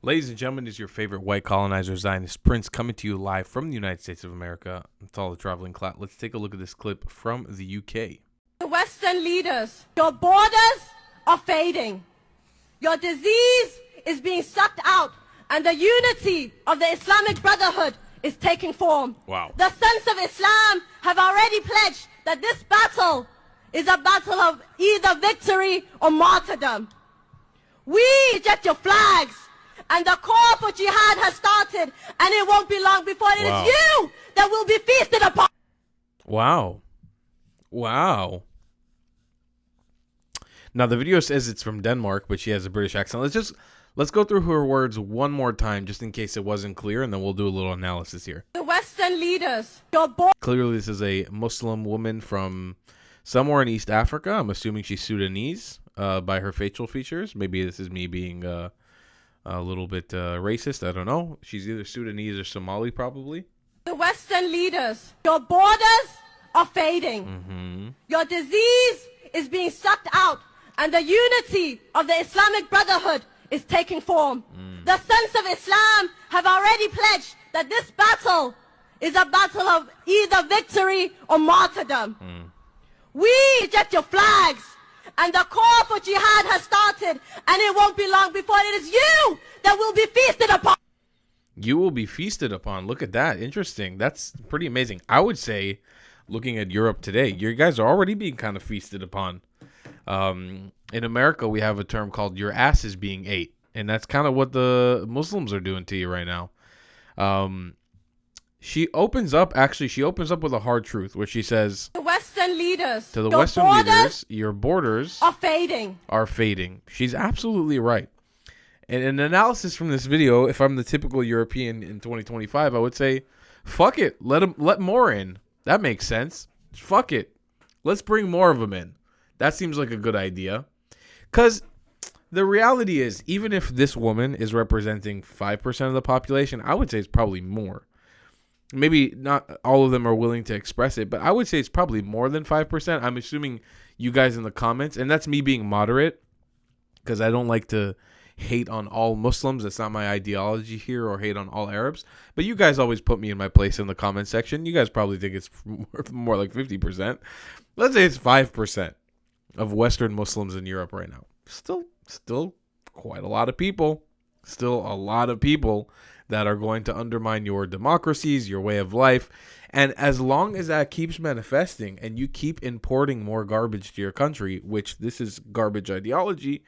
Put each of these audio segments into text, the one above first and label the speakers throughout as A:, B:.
A: Ladies and gentlemen, is your favorite white colonizer Zionist prince coming to you live from the United States of America. It's all the traveling clout. Let's take a look at this clip from the UK.
B: The Western leaders, your borders are fading. Your disease is being sucked out, and the unity of the Islamic Brotherhood is taking form.
A: Wow.
B: The sons of Islam have already pledged that this battle is a battle of either victory or martyrdom. We reject your flags, and the call for jihad has started, and it won't be long before it
A: Wow.
B: is you that will be feasted upon.
A: Wow. Wow. Now the video says it's from Denmark, but she has a British accent. Let's go through her words one more time, just in case it wasn't clear, and then we'll do a little analysis here.
B: The Western leaders, your
A: Clearly, this is a Muslim woman from somewhere in East Africa. I'm assuming she's Sudanese by her facial features. Maybe this is me being a little bit racist. I don't know. She's either Sudanese or Somali, probably.
B: The Western leaders, your borders are fading. Your disease is being sucked out, and the unity of the Islamic Brotherhood is taking form. The sons of Islam have already pledged that this battle is a battle of either victory or martyrdom. We reject your flags, and the call for jihad has started, and it won't be long before it is you that will be feasted upon.
A: You will be feasted upon. Look at that. Interesting. That's pretty amazing. I would say, looking at Europe today, you guys are already being kind of feasted upon. In America, we have a term called your ass is being ate. And that's kind of what the Muslims are doing to you right now. She opens up with a hard truth, where she says,
B: The Western leaders,
A: to the
B: your
A: Western
B: borders
A: leaders, your borders
B: are fading.
A: are fading. She's absolutely right. And an analysis from this video, if I'm the typical European in 2025, I would say, fuck it. Let more in. That makes sense. Fuck it. Let's bring more of them in. That seems like a good idea. Because the reality is, even if this woman is representing 5% of the population, I would say it's probably more. Maybe not all of them are willing to express it, but I would say it's probably more than 5%. I'm assuming you guys in the comments, and that's me being moderate, because I don't like to hate on all Muslims. That's not my ideology here, or hate on all Arabs. But you guys always put me in my place in the comment section. You guys probably think it's more like 50%. Let's say it's 5% of Western Muslims in Europe right now. Still quite a lot of people. Still a lot of people that are going to undermine your democracies, your way of life. And as long as that keeps manifesting and you keep importing more garbage to your country, which this is garbage ideology,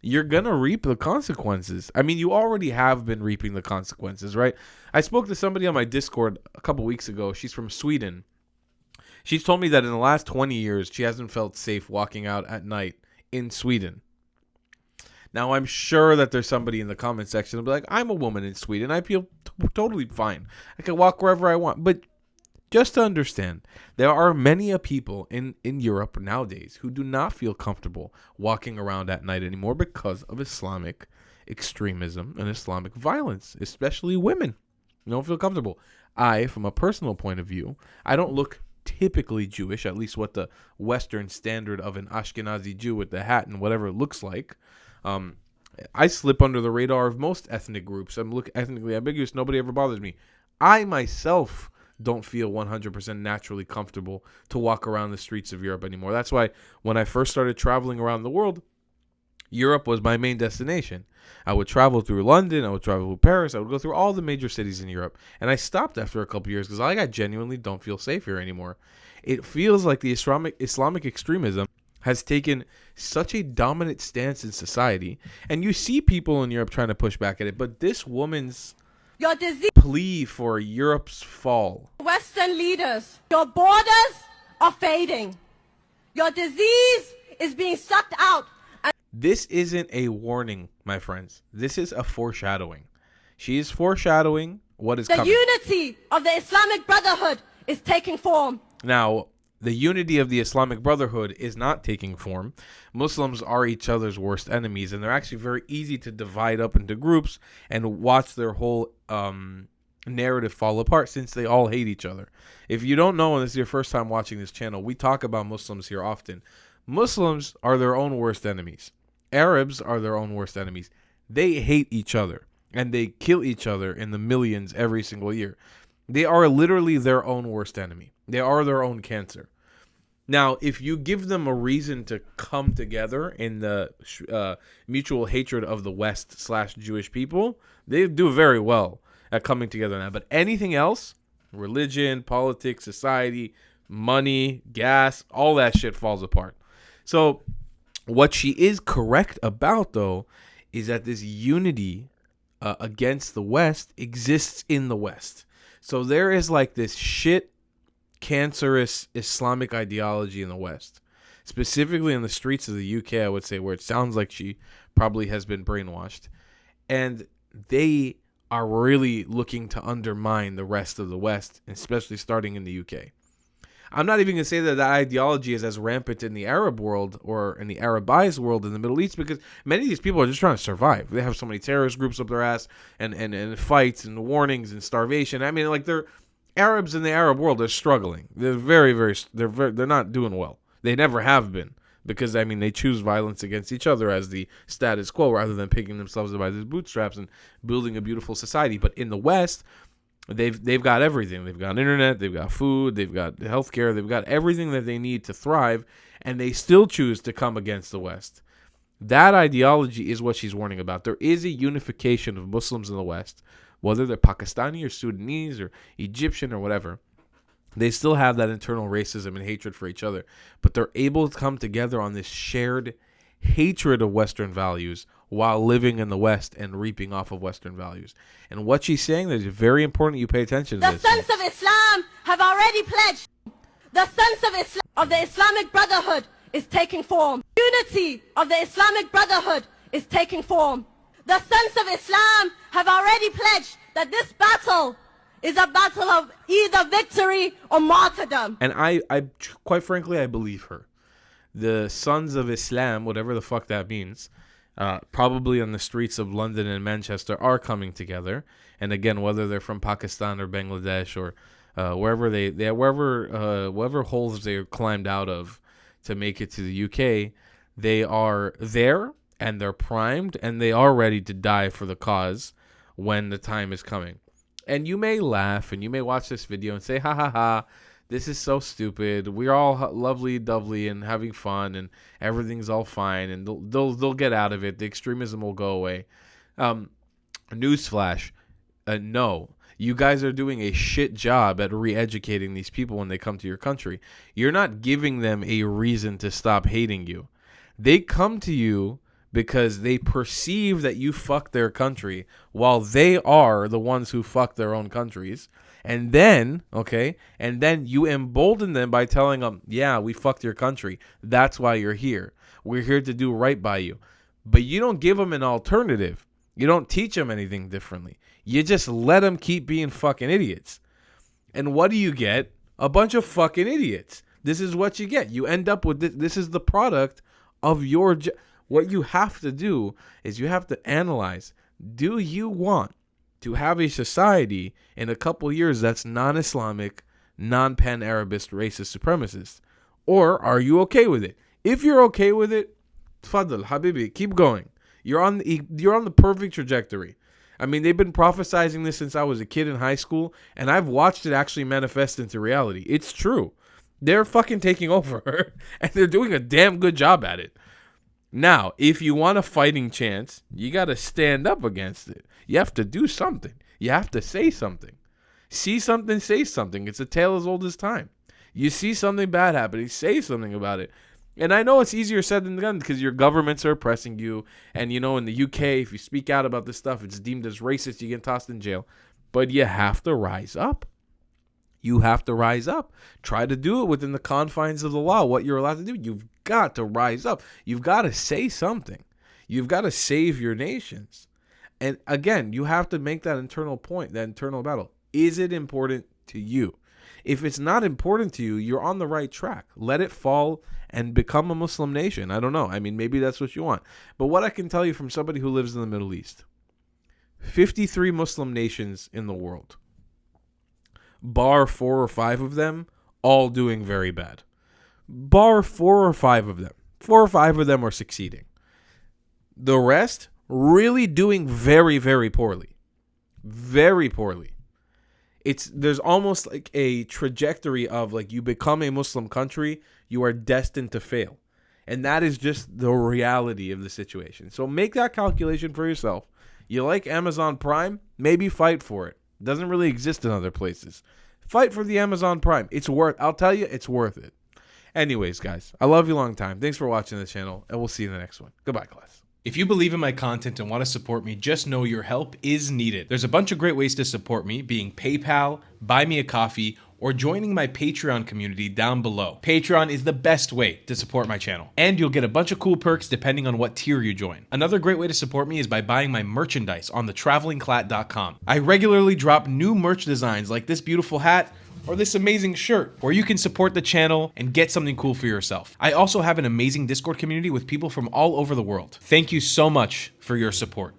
A: you're going to reap the consequences. I mean, you already have been reaping the consequences, right? I spoke to somebody on my Discord a couple weeks ago. She's from Sweden. She's told me that in the last 20 years, she hasn't felt safe walking out at night in Sweden. Now, I'm sure that there's somebody in the comment section that'll be like, I'm a woman in Sweden. I feel totally fine. I can walk wherever I want. But just to understand, there are many people in Europe nowadays who do not feel comfortable walking around at night anymore because of Islamic extremism and Islamic violence, especially women. They don't feel comfortable. From a personal point of view, I don't look typically Jewish, at least what the Western standard of an Ashkenazi Jew with the hat and whatever it looks like. I slip under the radar of most ethnic groups. I'm ethnically ambiguous. Nobody ever bothers me. I myself don't feel 100% naturally comfortable to walk around the streets of Europe anymore. That's why when I first started traveling around the world, Europe was my main destination. I would travel through London. I would travel through Paris. I would go through all the major cities in Europe. And I stopped after a couple years because I genuinely don't feel safe here anymore. It feels like the Islamic extremism has taken such a dominant stance in society. And you see people in Europe trying to push back at it. But this woman's
B: Your disease,
A: plea for Europe's fall.
B: Western leaders, your borders are fading. Your disease is being sucked out.
A: This isn't a warning, my friends. This is a foreshadowing. She is foreshadowing what is
B: The
A: coming.
B: unity of the Islamic Brotherhood is taking form.
A: Now, the unity of the Islamic Brotherhood is not taking form. Muslims are each other's worst enemies, and they're actually very easy to divide up into groups and watch their whole narrative fall apart, since they all hate each other. If you don't know, and this is your first time watching this channel, we talk about Muslims here often. Muslims are their own worst enemies. Arabs are their own worst enemies. They hate each other and they kill each other in the millions every single year. They are literally their own worst enemy. They are their own cancer. Now, if you give them a reason to come together in the mutual hatred of the West / Jewish people, they do very well at coming together now. But anything else, religion, politics, society, money, gas, all that shit falls apart. So what she is correct about, though, is that this unity against the West exists in the West. So there is like this shit cancerous Islamic ideology in the West, specifically in the streets of the UK, I would say, where it sounds like she probably has been brainwashed. And they are really looking to undermine the rest of the West, especially starting in the UK. I'm not even going to say that ideology is as rampant in the Arab world or in the Arabized world in the Middle East, because many of these people are just trying to survive. They have so many terrorist groups up their ass and fights and warnings and starvation. I mean, like, they're Arabs in the Arab world are struggling. They're they're not doing well. They never have been, because I mean they choose violence against each other as the status quo rather than picking themselves up by their bootstraps and building a beautiful society. But in the West, they've got everything. They've got internet, they've got food, they've got healthcare, they've got everything that they need to thrive, and they still choose to come against the West. That ideology is what she's warning about. There is a unification of Muslims in the West, whether they're Pakistani or Sudanese or Egyptian or whatever. They still have that internal racism and hatred for each other, but they're able to come together on this shared hatred of Western values while living in the West and reaping off of Western values. And what she's saying is very important you pay attention to this.
B: The sons of Islam have already pledged. The sons of the Islamic Brotherhood is taking form. Unity of the Islamic Brotherhood is taking form. The sons of Islam have already pledged that this battle is a battle of either victory or martyrdom.
A: And I quite frankly, I believe her. The sons of Islam, whatever the fuck that means, probably on the streets of London and Manchester are coming together. And again, whether they're from Pakistan or Bangladesh or wherever wherever holes they climbed out of to make it to the UK, they are there. And they're primed, and they are ready to die for the cause when the time is coming. And you may laugh, and you may watch this video and say, ha ha ha, this is so stupid. We're all lovely-dovely and having fun, and everything's all fine, and they'll get out of it. The extremism will go away. Newsflash, no. You guys are doing a shit job at re-educating these people when they come to your country. You're not giving them a reason to stop hating you. They come to you because they perceive that you fuck their country while they are the ones who fuck their own countries. And then, you embolden them by telling them, yeah, we fucked your country. That's why you're here. We're here to do right by you. But you don't give them an alternative. You don't teach them anything differently. You just let them keep being fucking idiots. And what do you get? A bunch of fucking idiots. This is what you get. You end up with this. This is the product of your what you have to do is you have to analyze, do you want to have a society in a couple years that's non-Islamic, non-pan-Arabist, racist, supremacist? Or are you okay with it? If you're okay with it, tfaddal, habibi, keep going. You're on the perfect trajectory. I mean, they've been prophesizing this since I was a kid in high school, and I've watched it actually manifest into reality. It's true. They're fucking taking over, and they're doing a damn good job at it. Now, if you want a fighting chance, you got to stand up against it. You have to do something. You have to say something. See something, say something. It's a tale as old as time. You see something bad happening, say something about it. And I know it's easier said than done because your governments are oppressing you. And, you know, in the UK, if you speak out about this stuff, it's deemed as racist. You get tossed in jail. But you have to rise up. You have to rise up. Try to do it within the confines of the law, what you're allowed to do. You've got to rise up. You've got to say something. You've got to save your nations. And again, you have to make that internal point, that internal battle. Is it important to you? If it's not important to you, you're on the right track. Let it fall and become a Muslim nation. I don't know. I mean, maybe that's what you want. But what I can tell you from somebody who lives in the Middle East, 53 Muslim nations in the world, bar 4 or 5 of them, all doing very bad. Bar 4 or 5 of them. 4 or 5 of them are succeeding. The rest, really doing very, very poorly. Very poorly. There's almost like a trajectory of like you become a Muslim country, you are destined to fail. And that is just the reality of the situation. So make that calculation for yourself. You like Amazon Prime? Maybe fight for it. It doesn't really exist in other places. Fight for the Amazon Prime. I'll tell you, it's worth it. Anyways, guys, I love you long time. Thanks for watching the channel, and we'll see you in the next one. Goodbye, class.
C: If you believe in my content and want to support me, just know your help is needed. There's a bunch of great ways to support me, being PayPal, Buy Me a Coffee, or joining my Patreon community down below. Patreon is the best way to support my channel, and you'll get a bunch of cool perks depending on what tier you join. Another great way to support me is by buying my merchandise on thetravelingclat.com. I regularly drop new merch designs like this beautiful hat, or this amazing shirt, where you can support the channel and get something cool for yourself. I also have an amazing Discord community with people from all over the world. Thank you so much for your support.